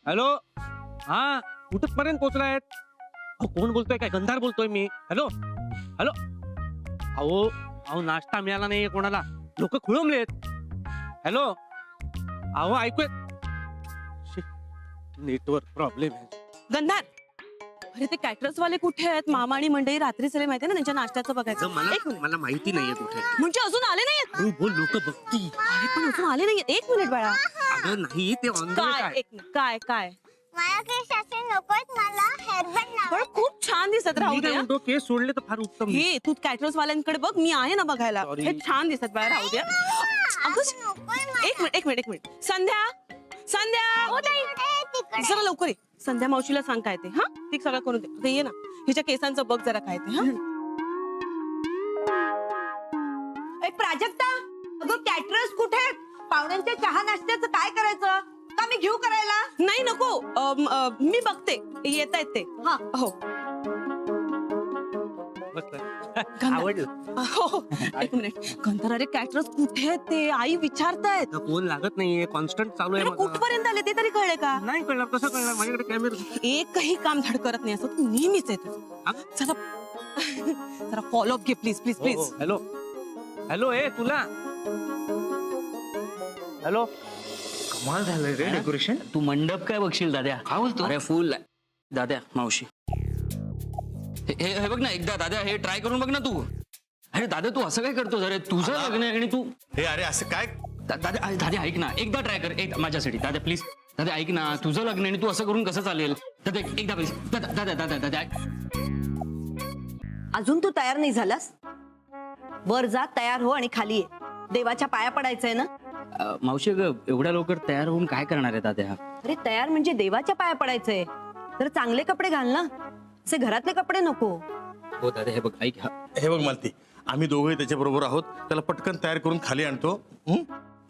Hello, हा कुठपर्यंत पोहोचलायत? अहो कोण बोलतोय? काय गंधार बोलतोय मी? हॅलो हॅलो, अहो अहो नाश्ता मिळाला नाहीये कोणाला, लोक खुळंबलेत. हॅलो, अहो ऐकू नेटवर्क प्रॉब्लेम आहे. गंधार, अरे ते कॅटरर्स वाले कुठे आहेत? मामा आणि मंडळी रात्री सगळे माहिती ना त्यांच्या नाश्त्याचं बघायचं. एक मिनिट. मला माहिती नाहीये कुठे. म्हणजे अजून आले नाहीयेत? बोल, लोक बघती. अरे पण अजून आले नाहीयेत. एक मिनिट बाळा. अगं नाही, ते ऑन काय एक मिनिट, काय काय मला केस असे नकोत, मला हेअरबँड पण लावायचं. खूप छान दिसत राहू द्या. म्हणतो केस सोडले तर फार उत्तम. हे तू कॅटरर्स वाल्यांकडे बघ, मी आहे ना बघायला. Sorry. हे छान दिसत बाळा, राहू द्या. अगं नकोय मला. एक मिनिट एक मिनिट एक मिनिट. संध्या संध्या, ए, तिकडे. जरा लवकर ये. संध्या मावशीला सांग काय ते. हा ती सगळं करून दे. ते ये ना, हिच्या केसांचं बघ जरा काय ते. हा एक प्राजक्ता, अगं कॅटरर्स कुठे आहेत? पाहुण्यांच्या चहा नाश्त्याचं काय करायचं? का मी घेऊ करायला? नाही नको, मी बघते येत आहेत ते. हा. हो आवडलं. हो, एक मिनिट. गंधर, अरे कॅटरर्स कुठे आहेत ते? आई विचारतायत. फोन लागत नाहीये, कॉन्स्टंट चालू आहे अरे माझा. कुठपर्यंत आले ते तरी कळले का? नाही कळणार, कसं कळणार? माझ्याकडे कॅमेरा. एकही काम धड करत नाही असं तू नेहमीच येतो. जरा जरा फॉलोअप घे please please please. Hello hello, ए तुला. हॅलो, कमाल झालंय रे डेकोरेशन. तू मंडप काय बघशील दाद्या? काय बोलतो? अरे फुल दाद्या मावशी. हे हे बघ ना एकदा दाद्या, हे ट्राय करून बघ ना तू. अरे दादा तू असं काय करतो? अरे तुझं लग्न आहे आणि तू हे अरे असं काय? दादा दादा ऐक ना, एकदा ट्राय कर एक माझ्यासाठी दादा प्लीज. दादा ऐक ना, तुझं लग्न आहे आणि तू असं करून कसं चालेल? दादा एकदा प्लीज. दादा दादा दादा दादा अजून तू तयार नाही झालास? वर जा, तयार हो आणि खाली ये. देवाच्या पाया पडायचंय ना? मावशी ग, एवढ्या लवकर तयार होऊन काय करणार आहे दाद्या? अरे तयार म्हणजे देवाच्या पाया पडायचंय. तर चांगले कपडे घाल ना, असे घरातले कपडे नको. हो दादा हे बघ ऐक. हे बघ मालती, आम्ही दोघे त्याच्या बरोबर आहोत. त्याला पटकन तयार करून खाली आणतो.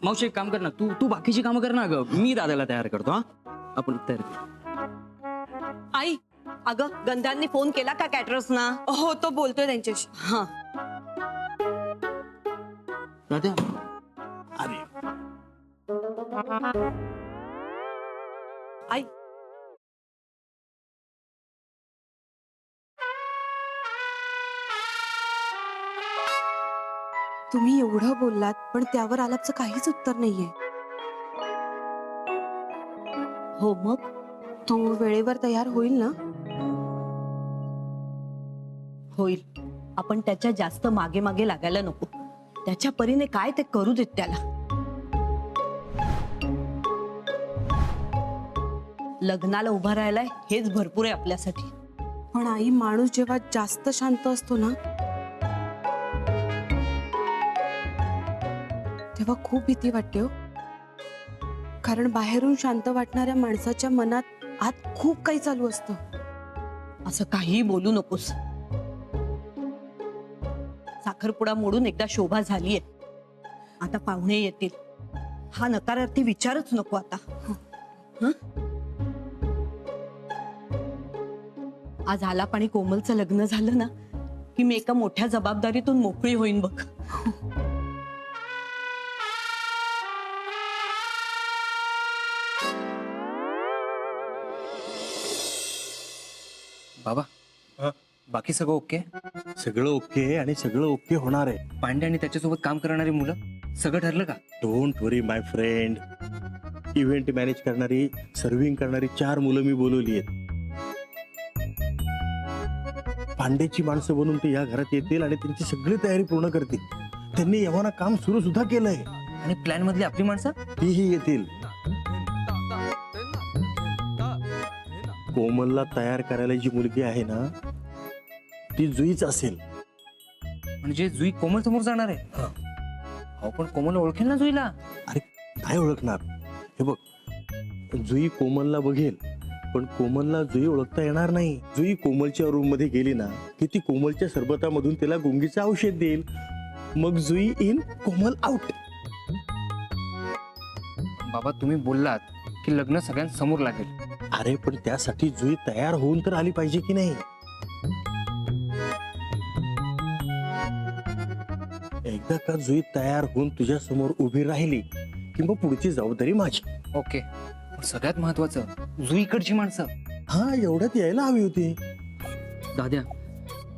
मावशी एक काम कर ना, तू बाकीची कामं कर ना ग. मी दादाला तयार करतो. हा आपण तयार करू. आई, अगं गंधांनी फोन केला का कॅटरर्सना? हो तो बोलतोय त्यांच्याशी. हा. दादा अरे आई, तुम्ही एवढं बोललात पण त्यावर आलापचं काहीच उत्तर नाहीये. हो मग तू वेळेवर तयार होईल ना? होईल. आपण त्याच्या जास्त मागे मागे लागायला नको. त्याच्या परीने काय ते करू देत त्याला. लग्नाला उभा राहायला हेच भरपूर आहे आपल्यासाठी. पण आई, माणूस जेव्हा जास्त शांत असतो ना तेव्हा खूप भीती वाटते हो. कारण बाहेरून शांत वाटणाऱ्या माणसाच्या मनात आत खूप काही चालू असतं. असं काही बोलू नकोस. साखरपुडा मोडून एकदा शोभा झालीये. आता पाहुणे येतील. हा नकारार्थी विचारच नको आता. हं? आज आलाप आणि कोमलचं लग्न झालं ना की मी एका मोठ्या जबाबदारीतून मोकळी होईन बघ. बाबा बाकी सगळं ओके? सगळं ओके आहे आणि सगळं ओके होणार आहे. पांडे आणि त्याच्यासोबत काम करणारी मुलं सगळं ठरलं का? Don't worry my friend. Event manage करणारी, सर्व्हिंग करणारी 4 मुलं मी बोलवली आहेत. पांडेची माणसं बनून ते या घरात येतील आणि त्यांची सगळी तयारी पूर्ण करतील. त्यांनी एव्हाना काम सुरू सुद्धा केलंय. आणि प्लॅन मधली आपली माणसं तीही येतील. कोमलला तयार करायला जी मुलगी आहे ना ती जुईच असेल. म्हणजे जुई कोमल समोर जाणार आहे? अहो पण कोमल ओळखेल ना जुईला. अरे काय ओळखणार? हे बघ, जुई कोमलला बघेल पण कोमलला जुई ओळखता येणार नाही. जुई कोमलच्या रूम मध्ये गेली ना की ती कोमलच्या सरबतामधून तिला गुंगीचं औषध देईल. मग जुई इन, कोमल आउट. बाबा तुम्ही बोललात की लग्न सगळ्यांसमोर लागेल. अरे पण त्यासाठी जुई तयार होऊन तर आली पाहिजे की नाही? एकदा का जुई तयार होऊन तुझ्या समोर उभी राहिली की मग पुढची जबाबदारी माझी. ओके सगळ्यात महत्वाचं जुईकडची माणसं. हा एवढ्यात यायला हवी होती. दाद्या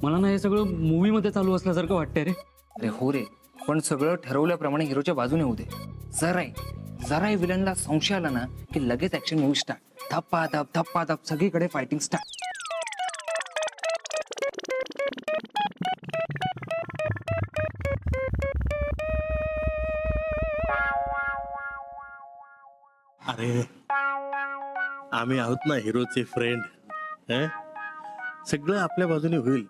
मला ना हे सगळं मूवी मध्ये चालू असल्यासारखं वाटतंय रे. अरे हो रे, पण सगळं ठरवल्याप्रमाणे हिरोच्या बाजूने होऊ दे. जराही विलनला संशय आला ना की लगेच ऍक्शन मूवी स्टार्ट. धप्पा धप सगळीकडे फायटिंग स्टार्ट. अरे आम्ही आहोत ना हिरोचे फ्रेंड. सगळं आपल्या बाजूने होईल.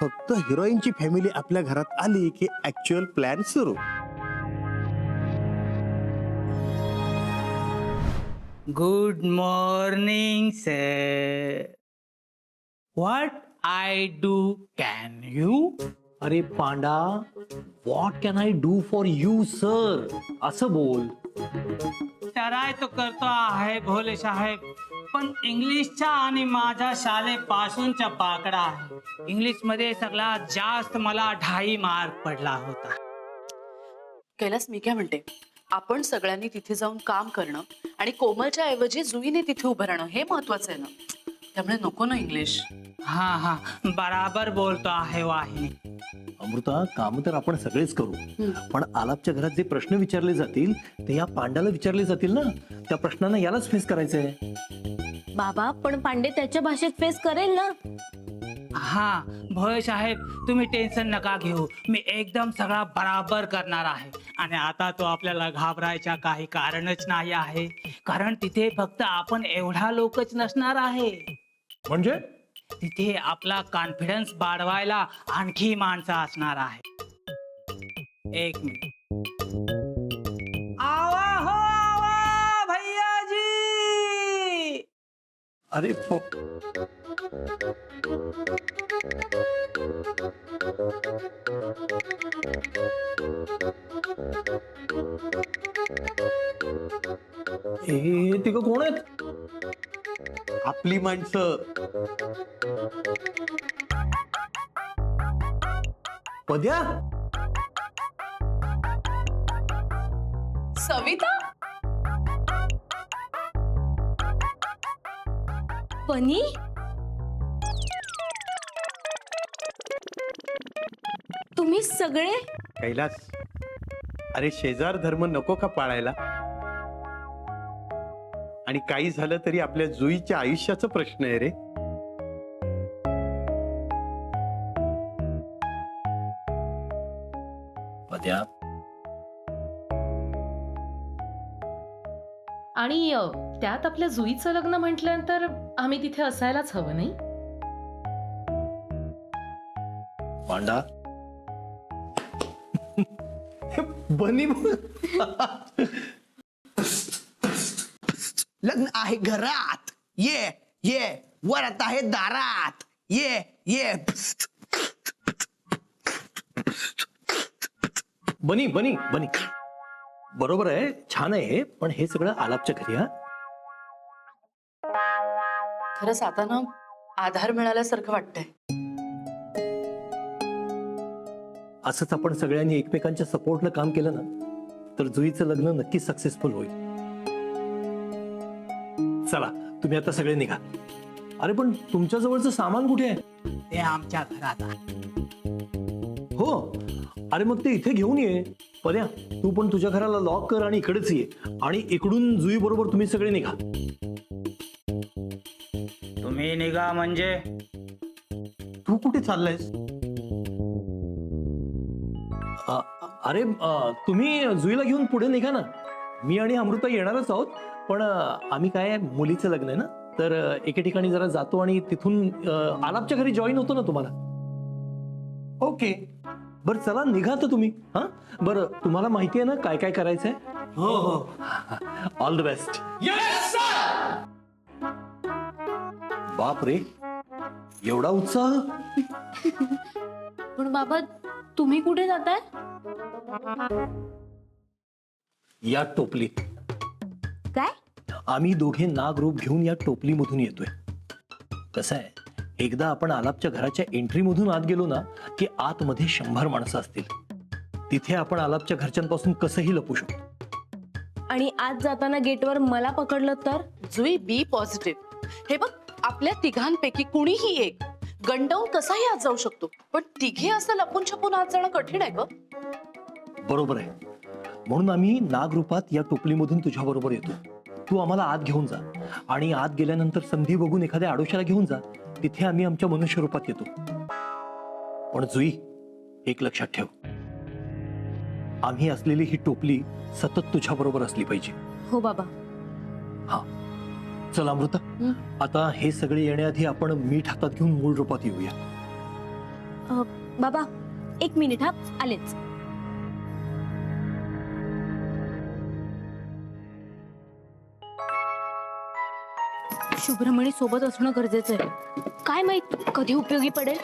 फक्त हिरोईनची फॅमिली आपल्या घरात आली की ऍक्च्युअल प्लॅन सुरू. Good morning, sir. What I do can you? अरे Panda, what can I do for you sir, असं बोल. ट्राय तो करतो आहे भोले साहेब, पण इंग्लिशचा आणि माझ्या शाळेपासूनचा पाकडा आहे. इंग्लिश मध्ये सगळ्यात जास्त मला 2.5 मार्क पडला होता. कैलास, मी काय म्हणते, आपण सगळ्यांनी तिथे जाऊन काम करणं आणि कोमलच्या ऐवजी जुईने तिथे उभं राहणं हे महत्वाचं आहे ना. त्यामुळे नको ना इंग्लिश. हा बराबर बोलतो आहे वाहिनी. अमृता, काम तर आपण सगळेच करू, पण आलापच्या घरात जे प्रश्न विचारले जातील ते या पांड्याला विचारले जातील ना. त्या प्रश्नांना यालाच फेस करायचंय. बाबा, पण पांडे त्याच्या भाषेत फेस करेल ना. हा भोळे साहेब, तुम्ही टेन्शन नका घेऊ, मी एकदम सगळा बराबर करणार आहे. आणि आता तो आपल्याला घाबरायचा काही कारणच नाही आहे, कारण तिथे फक्त आपण एवढा लोकच नसणार आहे. म्हणजे तिथे आपला कॉन्फिडन्स वाढवायला आणखी माणसं असणार आहे. एक मिनिट. आवा हो आवा भैयाजी. अरे ते कोण आहेत? आपली माणसं. पद्या, सविता, पनी, तुम्ही सगळे. कैलास, अरे शेजार धर्म नको का पाळायला? आणि काही झालं तरी आपल्या जुईच्या आयुष्याचा प्रश्न आहे रे. पद्या, आणि त्यात आपल्या जुईचं लग्न म्हटल्यानंतर आम्ही तिथे असायलाच हवं नाही. पांडा बनी लग्न आहे घरात, ये वरात आहे दारात, ये बनी बनी बनी. बरोबर आहे, छान आहे, पण हे सगळं आलापच्या घरी. हा खरंच आता ना आधार मिळाल्यासारखं वाटतंय. असंच आपण सगळ्यांनी एकमेकांच्या सपोर्टनं काम केलं ना तर जुईचं लग्न नक्कीच सक्सेसफुल होईल. चला, तुम्ही आता सगळे निघा. अरे पण तुमच्या जवळचं सामान कुठे आहे? ते आमच्या घरात आहे. हो, अरे मग ते इथे घेऊन ये. पर्या, तू पण तुझ्या घराला लॉक कर आणि इकडेच ये. आणि इकडून जुई बरोबर तुम्ही सगळे निघा. तुम्ही निघा म्हणजे? तू कुठे चाललायस? अरे तुम्ही जुईला घेऊन पुढे निघा ना. मी आणि अमृता येणारच आहोत, पण आम्ही काय मुलीचं लग्न आहे ना, तर एके ठिकाणी जरा जातो आणि तिथून आलापच्या घरी जॉईन होतो ना तुम्हाला. ओके, बरं चला निघा तर तुम्ही. हा बरं, तुम्हाला माहिती आहे ना काय काय करायचंय? हो. All the best. बाप रे, एवढा उत्साह. पण बाबा, तुम्ही कुठे जाताय? या टोपलीत. काय? आम्ही दोघे नाग रूप घेऊन या टोपलीमधून येतोय. कसं आहे, एकदा आपण आलापच्या घराच्या एंट्री मधून आत गेलो ना की आतमध्ये 100 माणसं असतील. तिथे आपण आलापच्या घरच्यांपासून कसंही लपू शकतो. आणि आज जाताना गेटवर मला पकडलं तर? जुई बी पॉझिटिव्ह. हे बघ, आपल्या तिघांपैकी कुणीही एक गंडवून कसाही आत जाऊ शकतो, पण तिघे असं लपून छपून आत जाणं कठीण आहे ग. बरोबर आहे. म्हणून आम्ही नागरूपात या टोपलीमधून तुझ्या बरोबर येतो. तू आम्हाला आत घेऊन जा आणि आत गेल्यानंतर संधी बघून एखाद्या आडोशाला घेऊन जा. तिथे आम्ही आमच्या मनुष्य रूपात येतो. पण जुई, एक लक्षात ठेव, आम्ही असलेली ही टोपली सतत तुझ्या बरोबर असली पाहिजे. हो बाबा. हा, चल अमृता, आता हे सगळे येण्याआधी आपण मीठ हातात घेऊन मूळ रूपात येऊया. बाबा 1 मिनिट, हा आलेच. शुभ्रमणी सोबत असणं गरजेचं आहे. काय माहित कधी उपयोगी पडेल.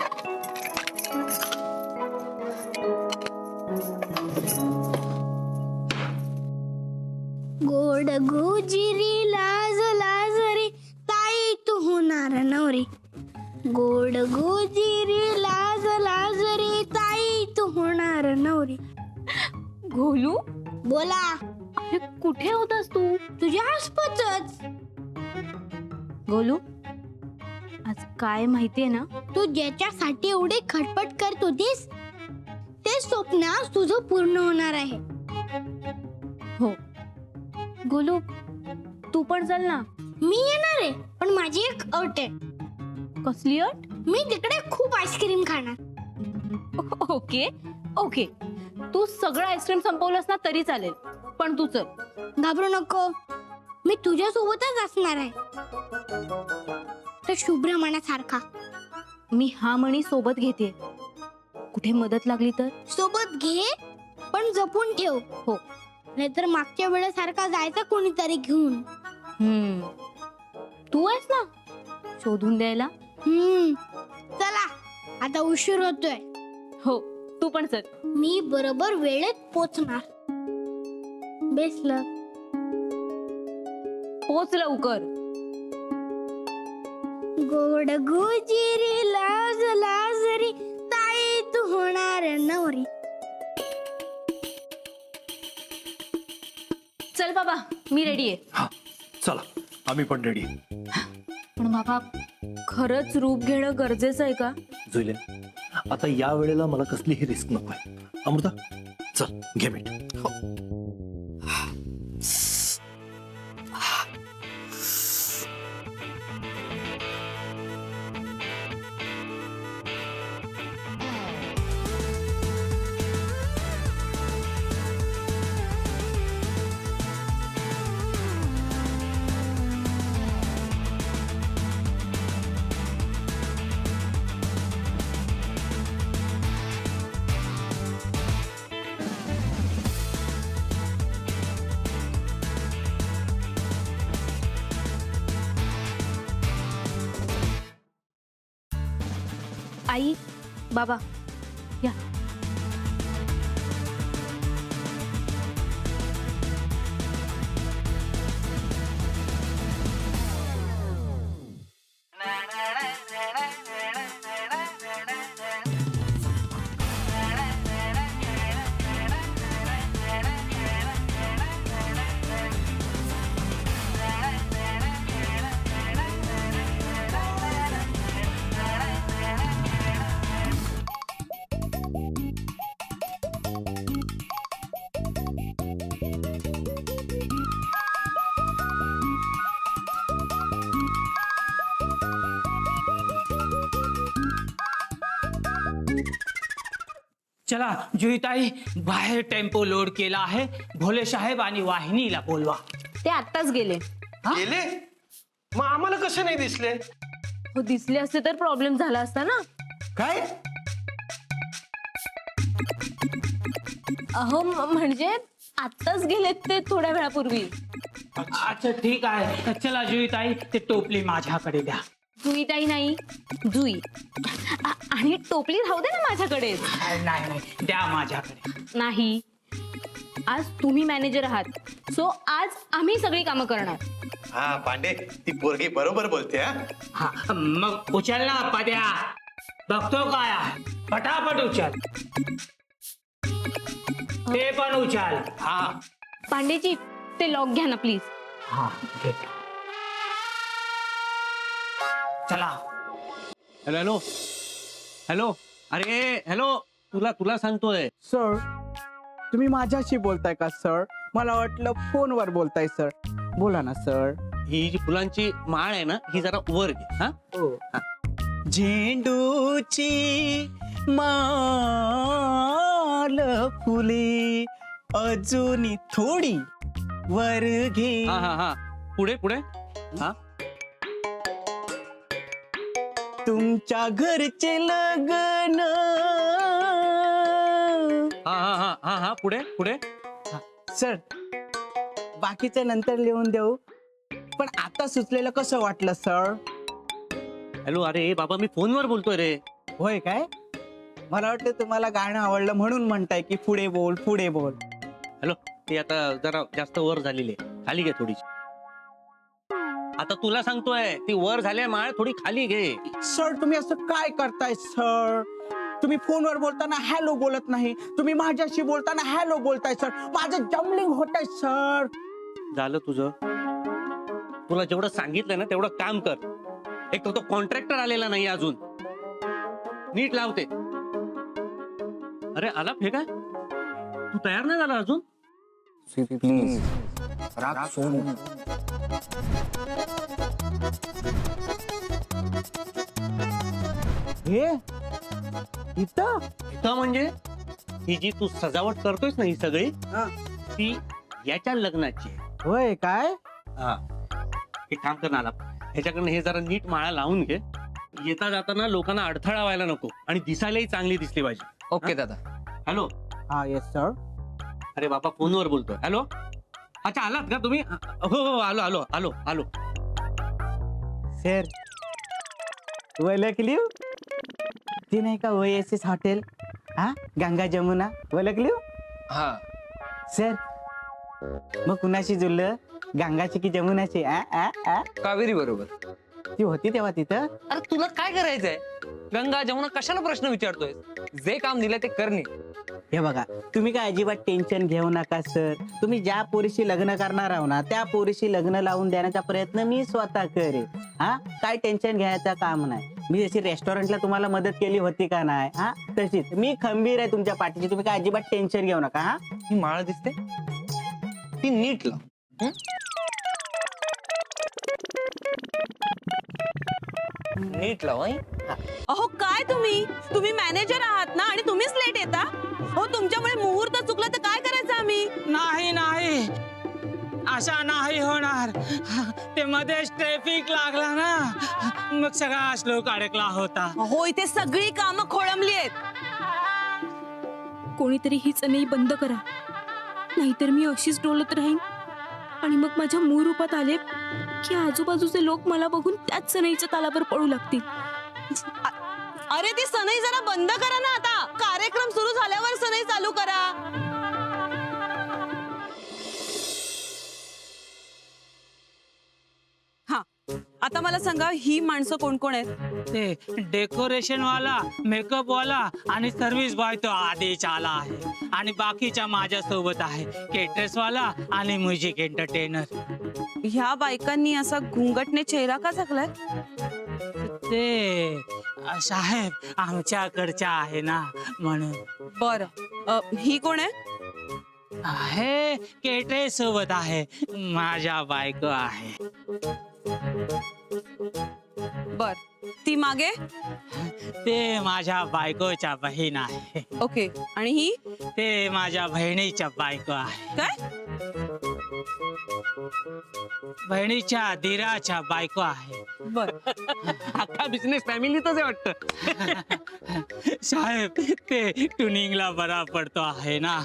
गोड गुजिरी लाज लाज रे ताई तू होणार नवरी. गोड गुजिरी लाज लाज रे ताई तू होणार नवरी. गोलू, बोला. अरे कुठे होतास तू? तुझ्या आसपासच. गोलू, आज काय माहितीये ना? तू ज्याच्यासाठी एवढी खटपट करत होतीस ते स्वप्न आज तुझं पूर्ण होणार आहे. हो. गोलू, तू पण चल ना. मी येणार आहे, पण माझी एक अट आहे. कसली अट? मी तिकडे खूप आईस्क्रीम खाणार. ओके ओके, तू सगळं आईस्क्रीम संपवलंस ना तरी चालेल, पण तू चल. घाबरू नको, मी तुझ्या सोबतच असणार आहे. तर शुभ्र मनासारखा. मी हा मणी सोबत घेते. कुठे मदत लागली तर? सोबत घे, पण जपून ठेव. हो. नाहीतर मागच्या वेळेसारखा जायचं कोणीतरी घेऊन. तू आहेस ना शोधून द्यायला. चला, आता उशीर होतोय. हो, तू पण चल. मी बरोबर वेळेत पोचणार. बेस्ट लक. पोच लवकर. गोड गुजिरी लाज लाजरी ताई तू होणार नवरी. चल बाबा, मी रेडी आहे. हा, चला, आम्ही पण रेडी. पण बाबा, खरंच रूप घेणं गरजेचं आहे का? जुईले, आता या वेळेला मला कसलीही रिस्क नको आहे. अमृता, चल घे मीठ. हो. आई, बाबा, या. चला जुईताई, बाहेर टेम्पो लोड केला आहे. भोले साहेब आणि वाहिनीला बोलवा. ते आत्ताच गेले. गेले? मग आम्हाला कसे नाही दिसले? हो, दिसले असते तर प्रॉब्लेम झाला असता ना. काय? अहो, म्हणजे आत्ताच गेलेत ते थोड्या वेळापूर्वी. अच्छा ठीक आहे. चला जुईताई, ते टोपली माझ्याकडे द्या. जुईताई नाही, जुई. आणि टोपली राहू दे ना माझ्याकडे. नाही नाही, द्या माझ्याकडे. नाही, आज तुम्ही मॅनेजर आहात, सो आज आम्ही सगळी कामं करणार. हा पांडे, ती पोरगी बरोबर बोलते. हा, मग उचल ना पद्या. बघतो काय आहे, पटापट उचल. ते पण उचल. हा, पांडेजी, ते लॉक घ्या ना प्लीज. हा घे. चला. हॅलो हॅलो हॅलो अरे हॅलो तुला सांगतोय. सर तुम्ही माझ्याशी बोलताय का सर? मला वाटलं फोनवर बोलताय सर. बोला ना सर. ही जी फुलांची माळ आहे ना ही जरा वर घे. हा झेंडूची माल फुले अजून थोडी वर घे. हा हा हा पुढे पुढे. हा तुमच्या घरचे लग्न. हा हा हा हा हा पुढे पुढे. सर बाकीचं नंतर लिहून देऊ, पण आता सुचलेलं कसं वाटलं सर? हॅलो अरे बाबा मी फोनवर बोलतोय रे. होय काय? मला वाटतं तुम्हाला गाणं आवडलं म्हणून म्हणताय की पुढे बोल पुढे बोल. हॅलो ती आता जरा जास्त वर झालेली आहे, खाली घे थोडीशी. आता तुला सांगतोय ती वर झाली माळ, थोडी खाली घे. सर तुम्ही असं काय करताय सर? तुम्ही फोनवर बोलताना हॅलो बोलत नाही, तुम्ही माझ्याशी बोलताना हॅलो बोलताय सर. माझं जमलिंग होत आहे सर. झालं तुझं. तुला जेवढं सांगितलंय ना तेवढं काम कर. एक तर तो कॉन्ट्रॅक्टर आलेला नाही अजून, नीट लावते. अरे आला फेका, तू तयार नाही झाला अजून? प्लीज राग सोड. हे इथं इथं म्हणजे ही जी तू सजावट करतोयस ना ही सगळी, ती याच्या लग्नाची आहे. होय काय? हा हे काम कर ना आला, ह्याच्याकडनं हे जरा नीट माळा लावून घे. येता जाताना लोकांना अडथळा व्हायला नको आणि दिसायलाही चांगली दिसली पाहिजे. ओके दादा. हॅलो. हा येस सर. अरे बाबा फोनवर बोलतोय. हॅलो. अच्छा आलात का तुम्ही? हो हो आलो आलो आलो आलो. सर ओळखली ती नाही का ओएसएस हॉटेल? हा गंगा जमुना ओळखली? हा सर मग कुणाशी जुळलं, गंगाची की जमुनाची? कावेरी बरोबर. ती होती तेव्हा तिथं. अरे तुला काय करायचंय? गंगा जमुना कशाला प्रश्न विचारतोय? जे काम दिलं ते करणे. हे बघा तुम्ही काय अजिबात टेन्शन घेऊ नका सर. तुम्ही ज्या पोरीशी लग्न करणार आहो ना त्या पोरीशी लग्न लावून देण्याचा प्रयत्न मी स्वतः करेन. हा काय टेन्शन घ्यायचं काम नाही. मी जशी रेस्टॉरंटला तुम्हाला मदत केली होती का नाही, हा तशीच मी खंबीर आहे तुमच्या पाठीची. तुम्ही काय अजिबात टेन्शन घेऊ नका. हा ही माळ दिसते ती नीट लाव. नीट लाव. अहो काय तुम्ही मॅनेजर आहात ना आणि तुम्हीच लेट येता. हो तुमच्यामुळे मुहूर्त चुकलं तर काय करायचं आम्ही? नाही नाही अशा नाही होणार. ते मध्येच ट्रॅफिक लागला ना, मग सगळा श्लोक अडकला होता. हो इथे सगळी कामं खोळंबली आहेत. कोणीतरी ही चनई बंद करा, नाहीतर मी अशीच डोलत राहीन आणि मग माझ्या मूळ रूपात आले की आजूबाजूचे लोक मला बघून त्याच सनईच्या तालावर पडू लागतील. अरे ती सनई जरा बंद करा ना. आता कार्यक्रम सुरू झाल्यावर सनई चालू करा. हा आता मला सांगा ही माणसं कोण कोण आहेत? ते डेकोरेशन वाला, मेकअप वाला आणि सर्व्हिस बॉय तो आदेश आला आहे. आणि बाकीच्या माझ्या सोबत आहे केटरर्स वाला आणि म्युझिक एंटरटेनर. ह्या बायकांनी असा घुंगटने चेहरा का झाकलाय? ते साहेब आमच्याकडच्या आहे ना म्हणून. बर ही कोण आहे? हे केटरे सोबत आहे, माझ्या बायको आहे. बर ती मागे? ते माझ्या बायकोच्या बहीण आहे. ओके आणि ही? ते माझ्या बहिणीच्या बायको आहे. काय? बहिणीच्या दिराच्या बायको आहे. बर अख्खा बिझनेस फॅमिलीतच आहे वाटतं. साहेब ते ट्युनिंगला बरा पडतो आहे ना.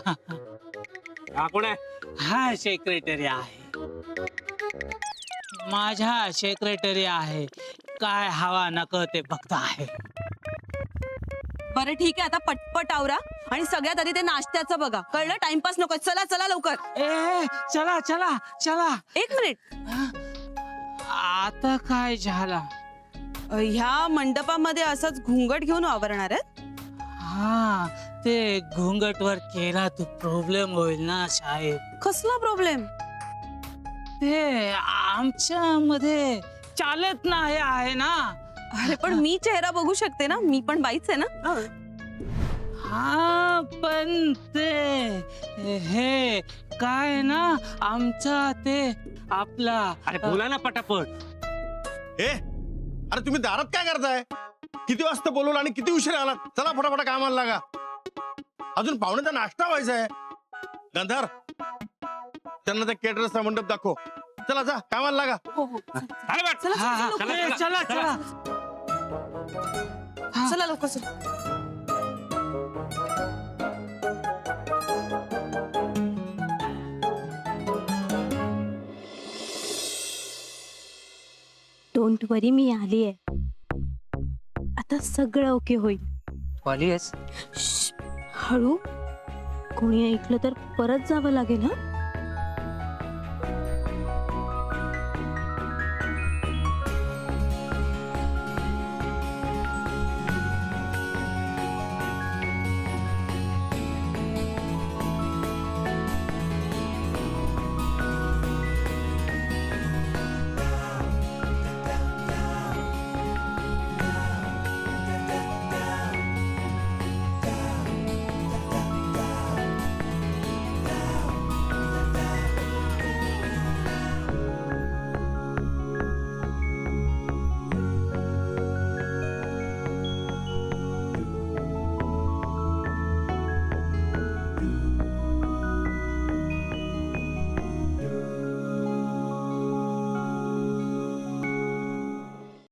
हा कोण आहे? हा सेक्रेटरी आहे. माझ्या सेक्रेटरी आहे. काय हवा नको ते बघतो आहे. बरं ठीक आहे आता पटपट आवरा आणि सगळ्यात आधी ते नाश्त्याचं बघा. कळलं? टाइमपास नको. चला चला लवकर. ए चला चला चला. एक मिनिट. आता काय झाला? ह्या मंडपामध्ये असंच घुंगट घेऊन वावरणार आहेत? हा ते घुंगटवर केला तू प्रॉब्लेम होईल ना साहेब. कसला प्रॉब्लेम? ते आमच्या मध्ये चालत नाही आहे ना. अरे पण मी चेहरा बघू शकते ना, मी पण बाईच आहे ना. हा पण ते हे काय ना आमचा ते आपला. अरे बोला ना पटापट. अरे तुम्ही दारात काय करताय? किती वाजता बोलवलं आणि किती उशीर आला? चला फटाफट कामाला लागा. अजून पाहुण्यांचा नाश्ता व्हायचा आहे. गंधार, त्यांना त्या केटरर्सचा मंडप दाखव. चला जा कामाला लागा. अरे बा, चला चला चला लवकर चला. डोंट वरी, मी आली आहे. आता सगळं ओके होईल. वाली आहेस? हळू, कोणी ऐकलं तर परत जावं लागेल. हा